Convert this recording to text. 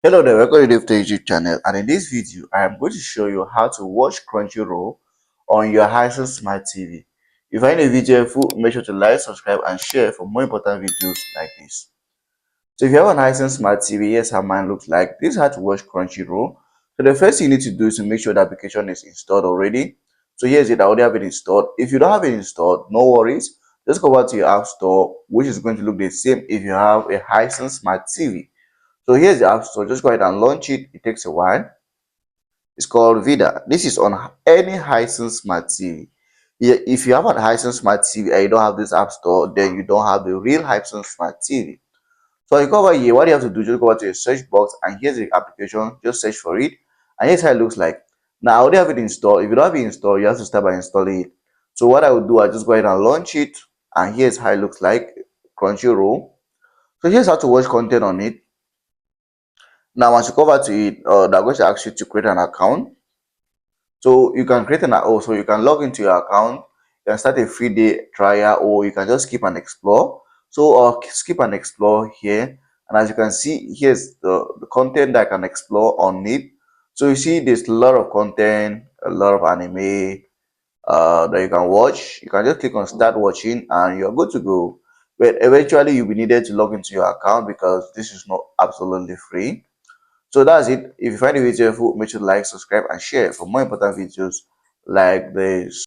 Hello there, welcome to DaveTech YouTube channel, and in this video I am going to show you how to watch Crunchyroll on your Hisense Smart TV. If you find the video helpful, make sure to like, subscribe and share for more important videos like this. So if you have an Hisense Smart TV, here's how mine looks like. This is how to watch Crunchyroll. So the first thing you need to do is to make sure the application is installed already. So here's it, I already have it installed. If you don't have it installed, no worries. Just go over to your app store, which is going to look the same if you have a Hisense Smart TV. So here's the app store. Just go ahead and launch it. It takes a while. It's called Vida. This is on any Hisense Smart TV. Yeah, if you have an Hisense Smart TV and you don't have this app store, then you don't have the real Hisense Smart TV. So you go over here. What you have to do, just go over to your search box and here's the application. Just search for it, and here's how it looks like. Now I already have it installed. If you don't have it installed, you have to start by installing it. So what I would do, I just go ahead and launch it, and here's how it looks like. Crunchyroll. So here's how to watch content on it. Now, once you go over to it, they're going to ask you to create an account. So you can create an account. So you can log into your account. You can start a free day trial, or you can just skip and explore. So skip and explore here, and as you can see, here's the content that I can explore on it. So you see, there's a lot of content, a lot of anime that you can watch. You can just click on start watching, and you're good to go. But eventually, you'll be needed to log into your account because this is not absolutely free. So that's it. If you find the video helpful, make sure to like, subscribe, and share for more important videos like this.